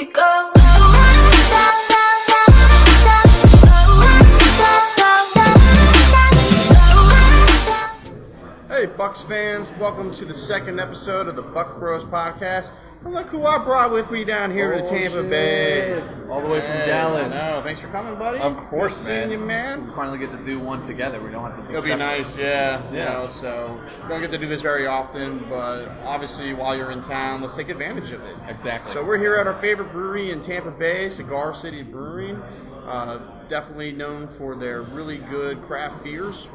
to go. Hey Bucs fans, welcome to the second episode of the Buc Bros podcast. And look who I brought with me down here to Tampa Bay. All the way from Dallas. No, thanks for coming, buddy. Of course, Good seeing man. you, man. We finally get to do one together. We don't have to do It'll be separate. nice, yeah. Yeah. You know, so don't get to do this very often, but obviously while you're in town, let's take advantage of it. Exactly. So we're here at our favorite brewery in Tampa Bay, Cigar City Brewing. Definitely known for their really good craft beers,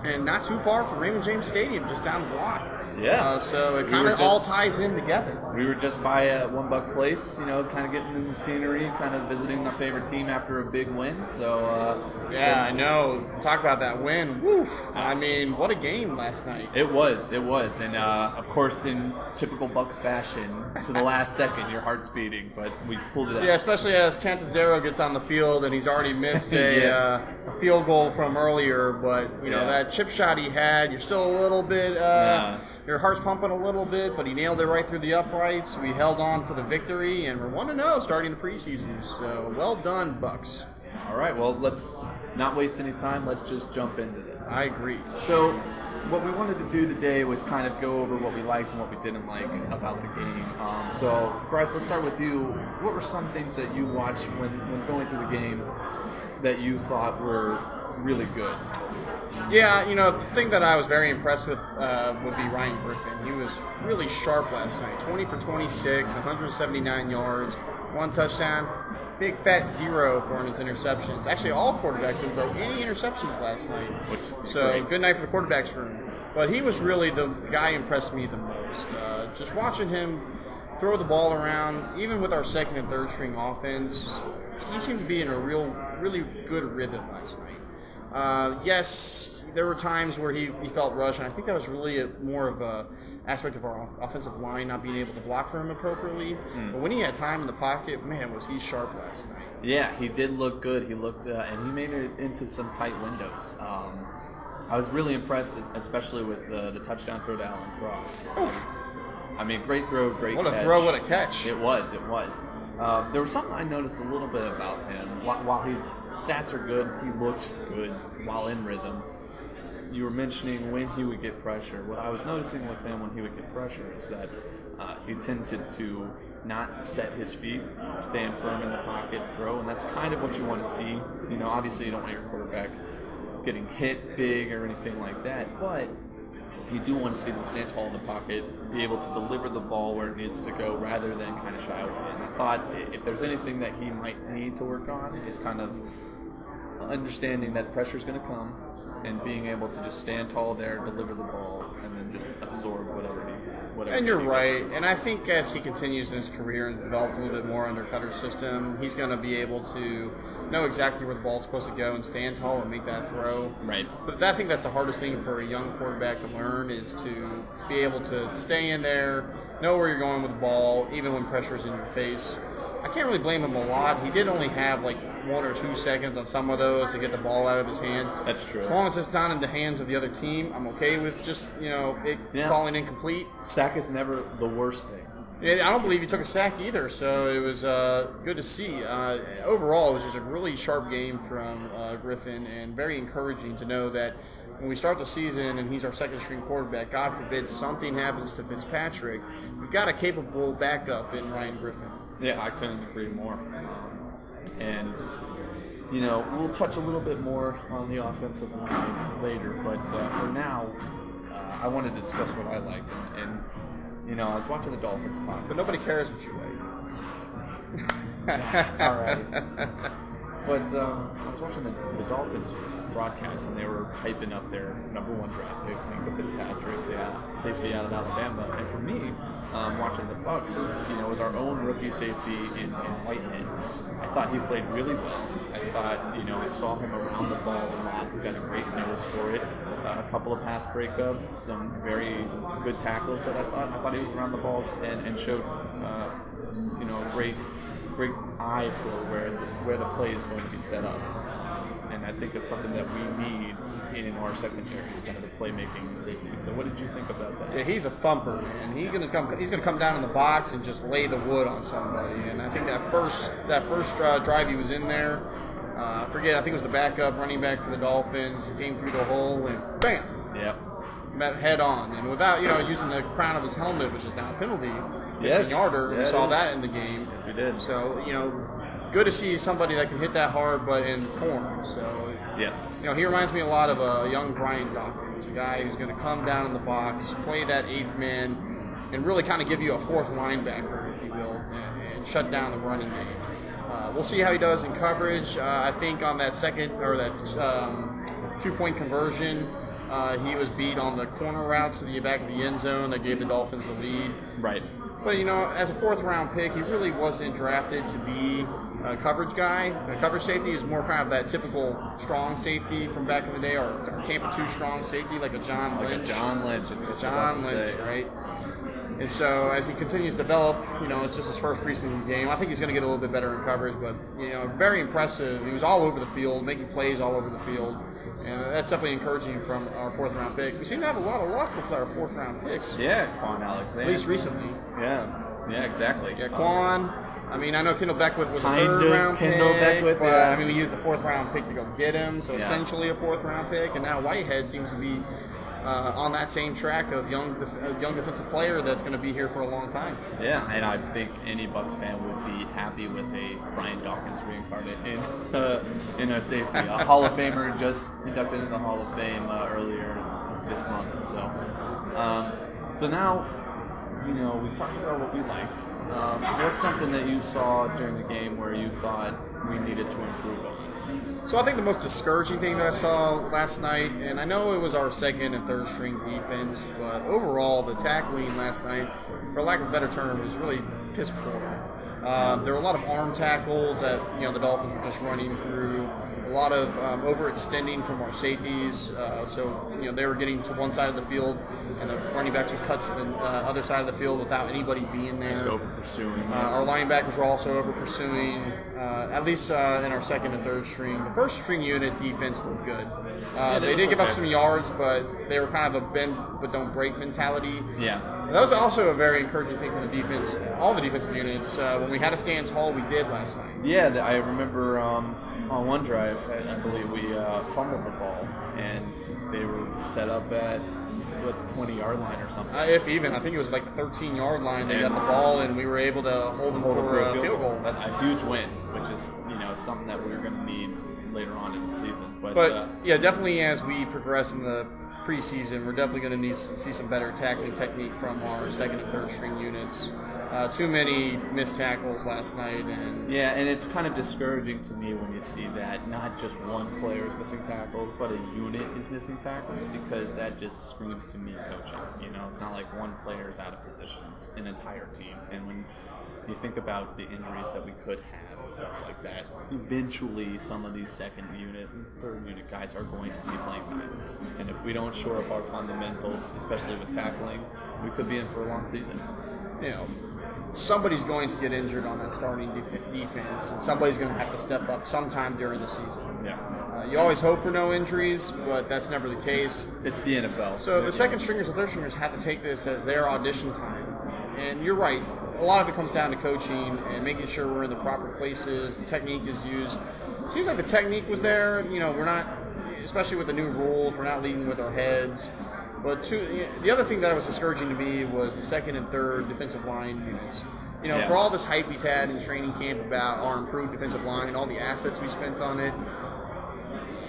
and not too far from Raymond James Stadium, just down the block. Yeah. So it We kind were of all just- ties in together. We were just by One Buck Place, you know, kind of getting in the scenery, kind of visiting my favorite team after a big win. So, Yeah, I know. Talk about that win. Woof. I mean, what a game last night. It was. And, of course, in typical Bucks fashion, to the last second, your heart's beating, but we pulled it out. Yeah, especially as Cantazero gets on the field and he's already missed a, Yes. a field goal from earlier. But, you know, Yeah. that chip shot he had, you're still a little bit, your heart's pumping a little bit, but he nailed it right through the uprights. We held on for the victory, and we're 1-0 starting the preseason. So, well done, Bucks. All right, well, let's not waste any time. Let's just jump into it. I agree. So, what we wanted to do today was kind of go over what we liked and what we didn't like about the game. So, Bryce, let's start with you. What were some things that you watched when going through the game that you thought were really good? Yeah, you know, the thing that I was very impressed with would be Ryan Griffin. He was really sharp last night. 20 for 26, 179 yards, 1 touchdown, big fat 0 for his interceptions. Actually, all quarterbacks didn't throw any interceptions last night. So, good night for the quarterbacks room. But he was really the guy who impressed me the most. Just watching him throw the ball around, even with our second and third string offense, he seemed to be in a really good rhythm last night. Yes, there were times where he felt rushed, and I think that was really more of a aspect of our offensive line not being able to block for him appropriately. But when he had time in the pocket, man, was he sharp last night. Yeah, he did look good. He looked, and he made it into some tight windows. I was really impressed, especially with the touchdown throw to Alan Cross. I mean, great throw, great catch. What a throw, what a catch. It was. There was something I noticed a little bit about him. While his stats are good, he looked good while in rhythm. You were mentioning when he would get pressure. What I was noticing with him when he would get pressure is that he tended to not set his feet, stand firm in the pocket, throw, and that's kind of what you want to see. You know, obviously you don't want your quarterback getting hit big or anything like that, but you do want to see them stand tall in the pocket, be able to deliver the ball where it needs to go rather than kind of shy away. And I thought if there's anything that he might need to work on is kind of understanding that pressure is going to come and being able to just stand tall there, deliver the ball, and then just absorb whatever. And you're right. And I think as he continues in his career and develops a little bit more under Cutter's system, he's going to be able to know exactly where the ball's supposed to go and stand tall and make that throw. Right. But I think that's the hardest thing for a young quarterback to learn is to be able to stay in there, know where you're going with the ball, even when pressure's in your face. I can't really blame him a lot. He did only have like 1 or 2 seconds on some of those to get the ball out of his hands. That's true. As long as it's not in the hands of the other team, I'm okay with just, it falling incomplete. Sack is never the worst thing. Yeah, I don't believe he took a sack either, so it was good to see. Overall, it was just a really sharp game from Griffin and very encouraging to know that when we start the season and he's our second string quarterback, God forbid something happens to Fitzpatrick, we've got a capable backup in Ryan Griffin. Yeah, I couldn't agree more. And, we'll touch a little bit more on the offensive line later, but for now, I wanted to discuss what I liked. And I was watching the Dolphins podcast. But nobody cares what you like. All right. But I was watching the Dolphins broadcast, and they were hyping up their number 1 draft pick, Minka Fitzpatrick, safety out of Alabama. And for me, watching the Bucs, it was our own rookie safety in Whitehead. I thought he played really well. I thought, I saw him around the ball a lot. He's got a great nose for it. A couple of pass breakups, some very good tackles that I thought he was around the ball and showed, a great eye for where the play is going to be set up. And I think it's something that we need in our secondary is kind of the playmaking safety. So what did you think about that? Yeah, he's a thumper, man. He's gonna come down in the box and just lay the wood on somebody. And I think that first drive he was in there, I think it was the backup running back for the Dolphins. He came through the hole and bam, Yep. met head on, and without using the crown of his helmet, which is now a penalty, 15-yarder. Yeah, we saw that in the game. Yes, we did. So good to see somebody that can hit that hard, but in form. So yes, he reminds me a lot of a young Brian Dawkins, a guy who's going to come down in the box, play that eighth man, and really kind of give you a fourth linebacker, if you will, and shut down the running game. We'll see how he does in coverage. I think on that second or that 2-point conversion, he was beat on the corner route to the back of the end zone that gave the Dolphins the lead. Right. But as a fourth-round pick, he really wasn't drafted to be a coverage guy. A coverage safety is more kind of that typical strong safety from back in the day, or Tampa 2 strong safety, like a John Lynch. John Lynch, right? And so as he continues to develop, it's just his first preseason game. I think he's going to get a little bit better in coverage, but very impressive. He was all over the field, making plays all over the field, and that's definitely encouraging from our fourth-round pick. We seem to have a lot of luck with our fourth-round picks. Yeah, Quan Alexander. At least recently. Yeah, exactly. Yeah, Quan. I know Kendall Beckwith was a Kind of third-round Kendall pick, Beckwith, but yeah. we used the fourth-round pick to go get him, so essentially a fourth-round pick, and now Whitehead seems to be on that same track of young defensive player that's going to be here for a long time. Yeah, and I think any Bucs fan would be happy with a Brian Dawkins reincarnate in our safety. A Hall of Famer just inducted into the Hall of Fame earlier this month. So now, we've talked about what we liked. What's something that you saw during the game where you thought we needed to improve on? So I think the most discouraging thing that I saw last night, and I know it was our second and third string defense, but overall the tackling last night, for lack of a better term, was really piss poor. There were a lot of arm tackles that the Dolphins were just running through. A lot of overextending from our safeties, so they were getting to one side of the field, and the running backs would cut to the other side of the field without anybody being there. Just over pursuing. Our linebackers were also over pursuing, at least in our second and third string. The first string unit defense looked good. They did give up some yards, but they were kind of a bend but don't break mentality. Yeah. That was also a very encouraging thing for the defense, all the defensive units. When we had to stand tall, we did last night. Yeah, I remember on one drive, I believe we fumbled the ball, and they were set up at the 20-yard line or something. If even, I think it was like the 13-yard line. They got the ball, and we were able to hold them for a field goal. A huge win, which is something that we're going to need later on in the season. But definitely as we progress in the preseason, we're definitely going to need to see some better tackling technique from our second and third string units. Too many missed tackles last night, and it's kind of discouraging to me when you see that not just one player is missing tackles, but a unit is missing tackles, because that just screams to me coaching. It's not like one player is out of position; it's an entire team. And when you think about the injuries that we could have and stuff like that, eventually some of these second unit and third unit guys are going to see playing time. And if we don't shore up our fundamentals, especially with tackling, we could be in for a long season. Somebody's going to get injured on that starting defense, and somebody's going to have to step up sometime during the season. Yeah. You always hope for no injuries, but that's never the case. It's the NFL. So the second stringers and third stringers have to take this as their audition time. And you're right. A lot of it comes down to coaching and making sure we're in the proper places. The technique is used. It seems like the technique was there. We're not, especially with the new rules, we're not leading with our heads. But the other thing that was discouraging to me was the second and third defensive line units. For all this hype we've had in training camp about our improved defensive line, all the assets we spent on it,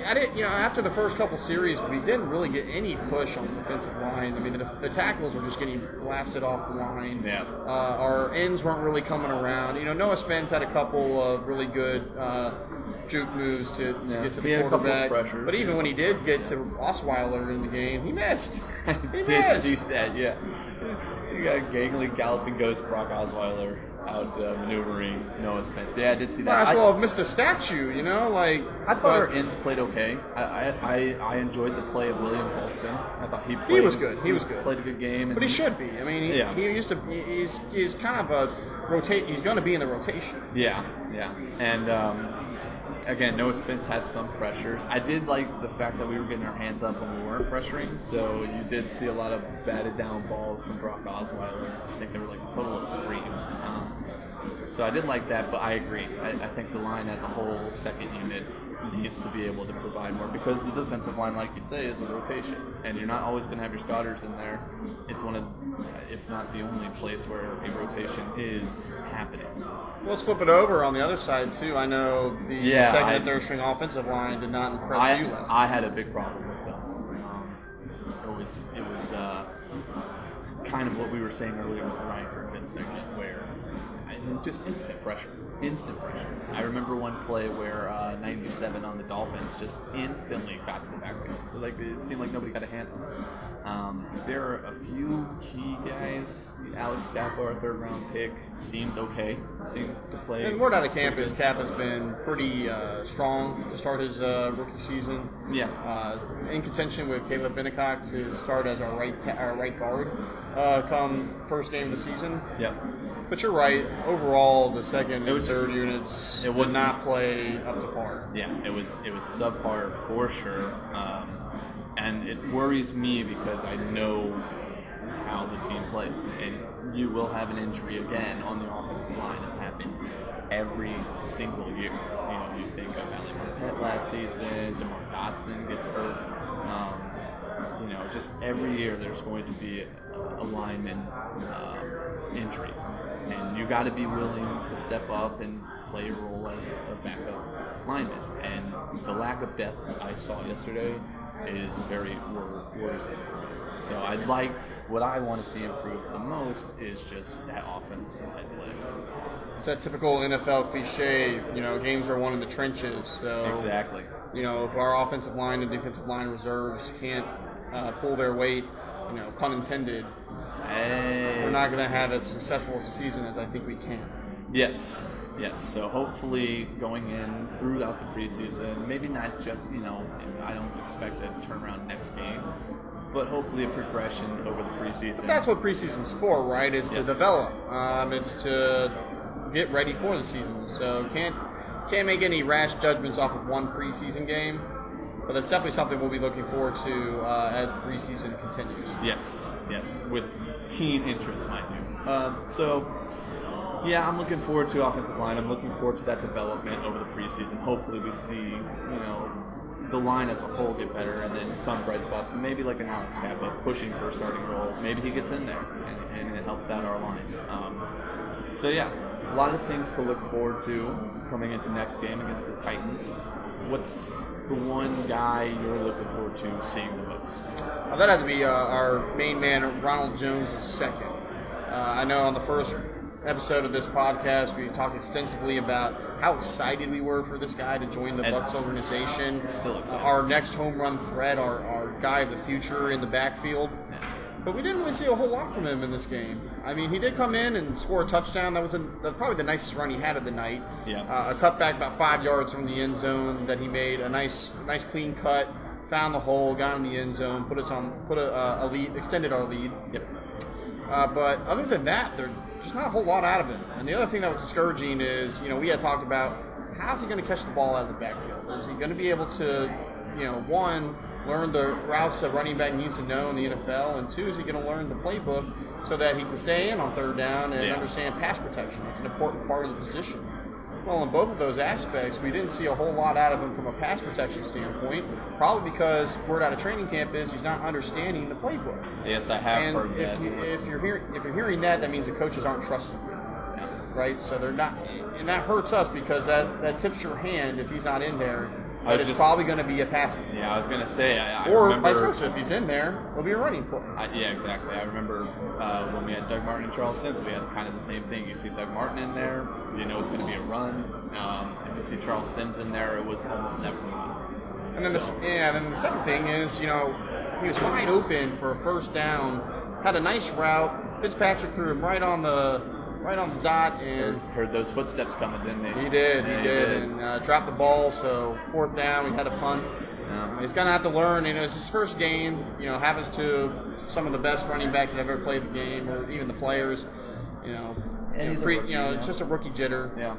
after the first couple series, we didn't really get any push on the defensive line. The tackles were just getting blasted off the line. Yeah. Our ends weren't really coming around. Noah Spence had a couple of really good juke moves to get to the quarterback. But even when he did get to Osweiler in the game, he missed. He missed. That, yeah. You got gangly galloping ghost Brock Osweiler out maneuvering Noah Spence. Yeah, I did see that. Might as well have missed a statue, I thought our ends played okay. I enjoyed the play of William Golson. I thought he was good. He was good. Played a good game. But he should be. He's kind of a rotate. He's going to be in the rotation. Yeah. And Again, Noah Spence had some pressures. I did like the fact that we were getting our hands up when we weren't pressuring, so you did see a lot of batted down balls from Brock Osweiler. I think there were like a total of 3. So I did like that, but I agree. I think the line as a whole, second unit, needs to be able to provide more because the defensive line, like you say, is a rotation, and you're not always going to have your starters in there. It's one of, if not the only place where a rotation is happening. Well, let's flip it over on the other side too. I know the second and third string offensive line did not impress you last I had a big problem with them. It was kind of what we were saying earlier with Ryan Griffin's segment, where just instant pressure. I remember one play where 97 on the Dolphins just instantly got to the backfield. Like it seemed like nobody got a hand on it. There are a few key guys. Alex Kappa, our third-round pick, seemed okay. Seemed to play. And word out of camp is Cap has been pretty strong to start his rookie season. Yeah. In contention with Caleb Bennicock to start as our right guard come first game of the season. Yep. But you're right. Overall, the second and third units did not play up to par. Yeah, it was subpar for sure, and it worries me because I know how the team plays, and you will have an injury again on the offensive line. It's happened every single year. You think of Ali Marpet last season, DeMar Dotson gets hurt. Just every year there's going to be a lineman injury. And you got to be willing to step up and play a role as a backup lineman. And the lack of depth I saw yesterday is very worrisome for me. So what I want to see improve the most is just that offensive line play. It's that typical NFL cliche, games are won in the trenches. So exactly. If our offensive line and defensive line reserves can't pull their weight, pun intended, we're not going to have as successful a season as I think we can. Yes. So hopefully going in throughout the preseason, maybe not just, I don't expect a turnaround next game, but hopefully a progression over the preseason. But that's what preseason's for, right? Is to develop. It's to get ready for the season. So can't make any rash judgments off of one preseason game. But that's definitely something we'll be looking forward to as the preseason continues. Yes, with keen interest, mind you. I'm looking forward to offensive line. I'm looking forward to that development over the preseason. Hopefully we see, the line as a whole get better, and then some bright spots, maybe like an Alex Kappa pushing for a starting role. Maybe he gets in there, and it helps out our line. A lot of things to look forward to coming into next game against the Titans. What's the one guy you're looking forward to seeing the most? That had to be our main man, Ronald Jones II. I know on the first episode of this podcast, we talked extensively about how excited we were for this guy to join the Bucs organization. Still excited. Our next home run threat, our guy of the future in the backfield. Yeah. But we didn't really see a whole lot from him in this game. I mean, he did come in and score a touchdown. That was probably the nicest run he had of the night. Yeah. A cutback about 5 yards from the end zone that he made. A nice clean cut. Found the hole, got in the end zone, a lead, extended our lead. Yep. But other than that, there's just not a whole lot out of him. And the other thing that was discouraging is, we had talked about how's he going to catch the ball out of the backfield? Is he going to be able to, one, learn the routes a running back needs to know in the NFL, and two, is he going to learn the playbook so that he can stay in on third down and understand pass protection? It's an important part of the position. Well, in both of those aspects, we didn't see a whole lot out of him from a pass protection standpoint, probably because word out of training camp is he's not understanding the playbook. Yes, I have heard that. If you're hearing that means the coaches aren't trusting him, right? So they're not, and that hurts us because that tips your hand if he's not in there. But it's probably going to be a passing. Yeah, I was going to say. I or remember, vice versa, if he's in there, it'll be a running play. Yeah, exactly. I remember when we had Doug Martin and Charles Sims, we had kind of the same thing. You see Doug Martin in there, you know it's going to be a run. If you see Charles Sims in there, it was almost never a run. And then, then the second thing is, he was wide open for a first down, had a nice route. Fitzpatrick threw him right on the dot, and heard those footsteps coming, didn't they? He did, and dropped the ball. So fourth down, we had a punt. He's gonna have to learn. It's his first game. Happens to some of the best running backs that have ever played the game, or even the players. And he's a rookie, it's just a rookie jitter. Yeah.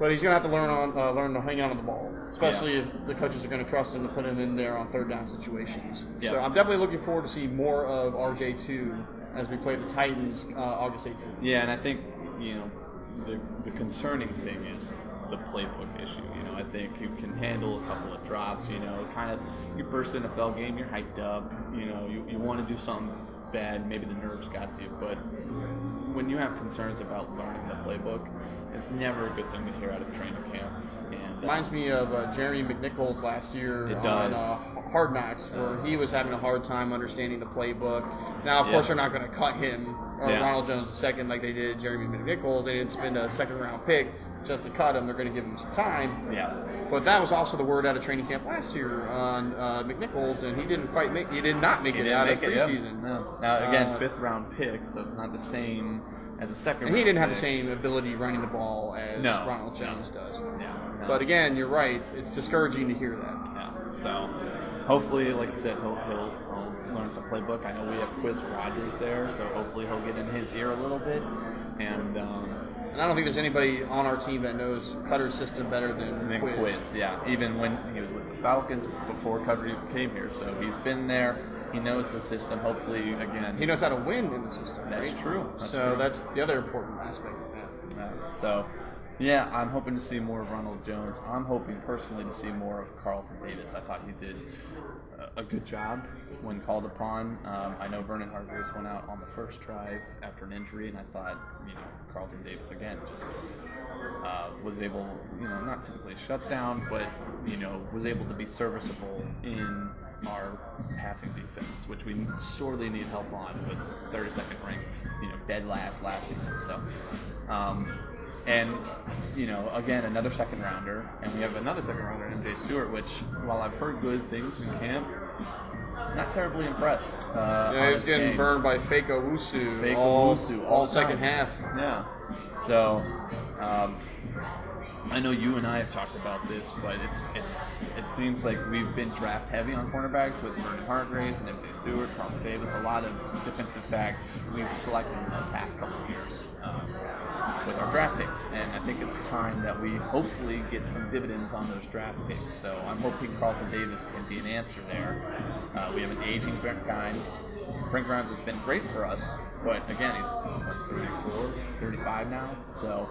But he's going to have to learn to hang on to the ball, especially if the coaches are going to trust him to put him in there on third down situations. Yeah. So I'm definitely looking forward to see more of RJ2 as we play the Titans August 18th. Yeah, and I think, the concerning thing is the playbook issue. I think you can handle a couple of drops, kind of your first NFL game, you're hyped up, you want to do something bad, maybe the nerves got to you, but when you have concerns about learning the playbook, it's never a good thing to hear out of training camp. And reminds me of Jeremy McNichols last year on Hard Knocks, where he was having a hard time understanding the playbook. Now, of course, they're not going to cut him or Ronald Jones second like they did Jeremy McNichols. They didn't spend a second-round pick just to cut him. They're going to give him some time. Yeah. But that was also the word out of training camp last year on McNichols, and he did not make it out of preseason. No. Now again, 5th round pick, so not the same as a second. And he didn't have pick. the same ability running the ball as Ronald Jones does. Yeah. No. But again, you're right. It's discouraging to hear that. Yeah. So hopefully, like you said, he'll learn some playbook. I know we have Quiz Rogers there, so hopefully he'll get in his ear a little bit. And I don't think there's anybody on our team that knows Cutter's system better than Quiz. Yeah, even when he was with the Falcons before Cutter even came here. So he's been there. He knows the system. Hopefully, again, he knows how to win in the system. That's right? true. That's the other important aspect of that. Yeah, I'm hoping to see more of Ronald Jones. I'm hoping personally to see more of Carlton Davis. I thought he did a good job when called upon. I know Vernon Hargreaves went out on the first drive after an injury, and I thought, Carlton Davis again just was able, not typically shut down, but was able to be serviceable in our passing defense, which we sorely need help on with 32nd ranked, dead last season. So. And, again, another second rounder, and we have another second rounder, MJ Stewart, which, while I've heard good things in camp, not terribly impressed. He's getting burned by Fake Owusu all second half. Yeah. So, I know you and I have talked about this, but it seems like we've been draft heavy on cornerbacks with Vernon Hargreaves and MJ Stewart, Carlton Davis, a lot of defensive backs we've selected in the past couple of years with our draft picks, and I think it's time that we hopefully get some dividends on those draft picks. So I'm hoping Carlton Davis can be an answer there. We have an aging Brent Grimes. Brent Grimes has been great for us, but again, he's 34, 35 now, so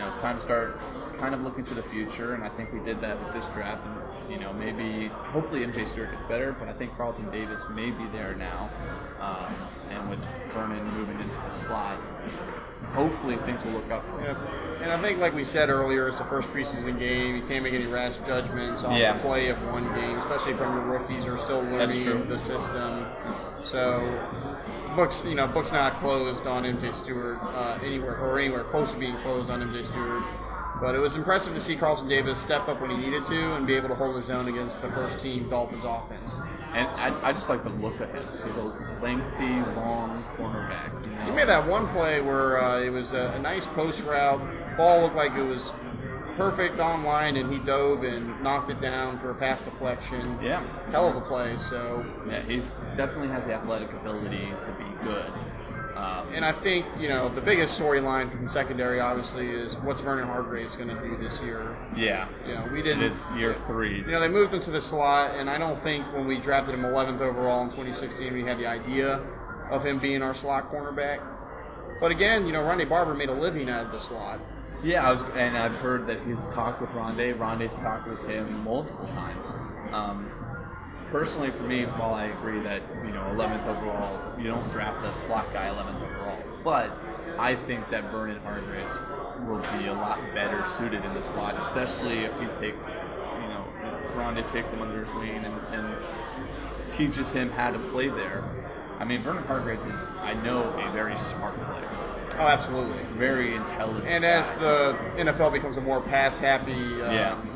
it's time to start kind of looking to the future, and I think we did that with this draft. And maybe, hopefully MJ Stewart gets better, but I think Carlton Davis may be there now. And with Vernon moving into the slot, hopefully things will look up for us. And I think, like we said earlier, it's the first preseason game. You can't make any rash judgments on the play of one game, especially from your rookies who are still learning the system. So, Buc's not closed on MJ Stewart anywhere close to being closed on MJ Stewart. But it was impressive to see Carlton Davis step up when he needed to and be able to hold his own against the first-team Dolphins offense. And I just like the look of him. He's a lengthy, long cornerback. He made that one play where it was a nice post route. Ball looked like it was perfect on line, and he dove and knocked it down for a pass deflection. Yeah. Hell of a play. So yeah, he definitely has the athletic ability to be good. And I think, the biggest storyline from secondary, obviously, is what's Vernon Hargreaves going to do this year. Yeah. We didn't. It's year 3. They moved him to the slot, and I don't think when we drafted him 11th overall in 2016, we had the idea of him being our slot cornerback. But again, Rondé Barber made a living out of the slot. Yeah, I've heard that he's talked with Rondé. Rondé's talked with him multiple times. Personally, for me, while I agree that 11th overall, you don't draft a slot guy 11th overall, but I think that Vernon Hargreaves will be a lot better suited in the slot, especially if he takes, Rondé takes him under his wing and teaches him how to play there. I mean, Vernon Hargreaves is, I know, a very smart player. Oh, absolutely. Very intelligent. And as the NFL becomes a more pass-happy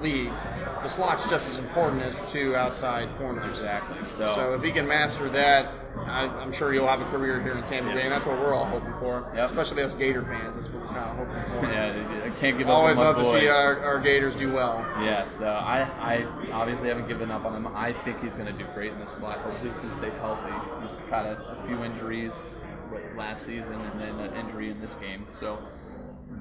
league, the slot's just as important as your two outside corners. Exactly. So if he can master that, I'm sure he'll have a career here in Tampa Bay, and that's what we're all hoping for. Yep. Especially us Gator fans, that's what we're kind of hoping for. Yeah, I can't give up Always on my love boy. to see our Gators do well. Yeah, so I obviously haven't given up on him. I think he's going to do great in the slot. Hopefully he can stay healthy. He's got a few injuries last season and then an injury in this game. So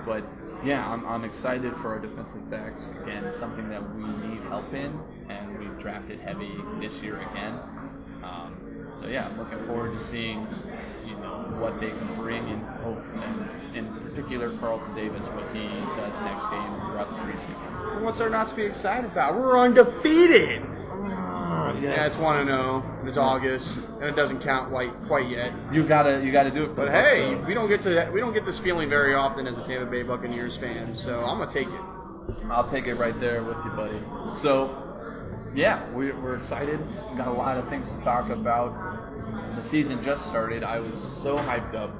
But yeah, I'm excited for our defensive backs. Again, it's something that we need help in, and we've drafted heavy this year again. So yeah, I'm looking forward to seeing, what they can bring, and in particular Carlton Davis, what he does next game and throughout the preseason. What's there not to be excited about? We're undefeated. Yes. Yeah, it's 1-0. It's August, and it doesn't count quite yet. You gotta do it. But hey, we don't get this feeling very often as a Tampa Bay Buccaneers fan. So I'm gonna take it. I'll take it right there with you, buddy. So yeah, we're excited. Got a lot of things to talk about. The season just started. I was so hyped up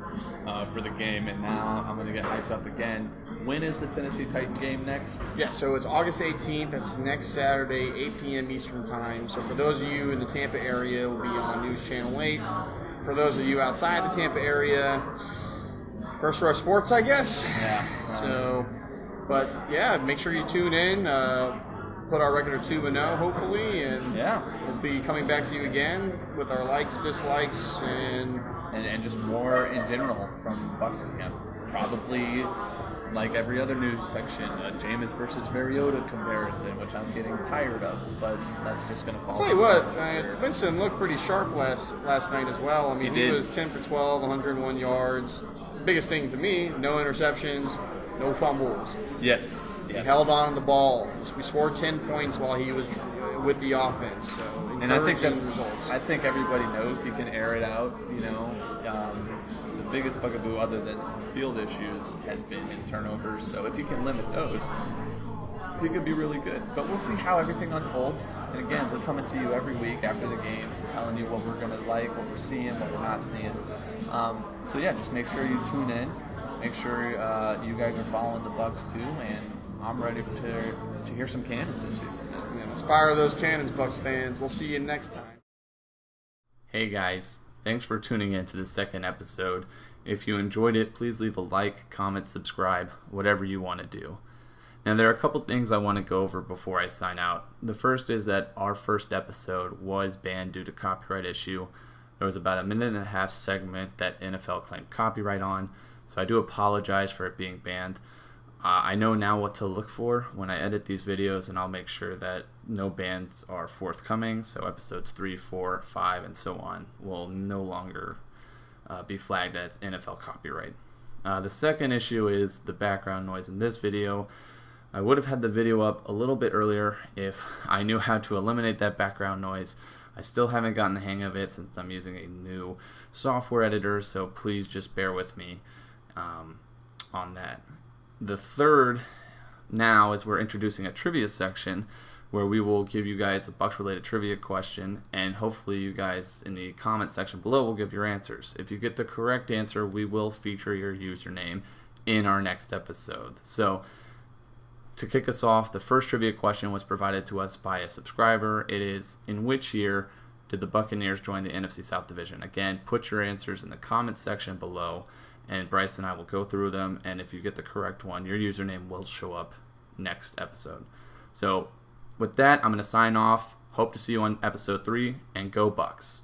for the game, and now I'm going to get hyped up again. When is the Tennessee Titan game next? Yeah, so it's August 18th. That's next Saturday, 8 p.m. Eastern Time. So for those of you in the Tampa area, it will be on News Channel 8. For those of you outside the Tampa area, First Row Sports, I guess. Yeah. But yeah, make sure you tune in. Put our record to 2-0, hopefully, and we'll be coming back to you again with our likes, dislikes, and just more in general from Bucs camp. Probably, like every other news section, a Jameis versus Mariota comparison, which I'm getting tired of, but that's just going to fall. I'll tell you what, Vincent looked pretty sharp last night as well. I mean, he was 10 for 12, 101 yards. Biggest thing to me, no interceptions, no fumbles. Yes. He held on to the ball. We scored 10 points while he was with the offense. So and I think results. I think everybody knows he can air it out. The biggest bugaboo, other than field issues, has been his turnovers. So if you can limit those, he could be really good. But we'll see how everything unfolds. And again, we're coming to you every week after the games, telling you what we're going to like, what we're seeing, what we're not seeing. So yeah, just make sure you tune in. Make sure you guys are following the Bucs too, and I'm ready to hear some cannons this season. Yeah, let's fire those cannons, Bucs fans. We'll see you next time. Hey guys, thanks for tuning in to the second episode. If you enjoyed it, please leave a like, comment, subscribe, whatever you want to do. Now there are a couple things I want to go over before I sign out. The first is that our first episode was banned due to copyright issue. There was about a 1.5-minute segment that NFL claimed copyright on, so I do apologize for it being banned. I know now what to look for when I edit these videos, and I'll make sure that no bans are forthcoming. So episodes 3, 4, 5, and so on will no longer be flagged as NFL copyright. The second issue is the background noise in this video. I would have had the video up a little bit earlier if I knew how to eliminate that background noise. I still haven't gotten the hang of it since I'm using a new software editor, so please just bear with me on that. The third now is we're introducing a trivia section where we will give you guys a Bucs related trivia question, and hopefully you guys in the comment section below will give your answers. If you get the correct answer, we will feature your username in our next episode. So to kick us off, the first trivia question was provided to us by a subscriber. It is, in which year did the Buccaneers join the NFC South Division? Again, put your answers in the comment section below, and Bryce and I will go through them, and if you get the correct one, your username will show up next episode. So with that, I'm going to sign off. Hope to see you on episode 3, and go Bucs.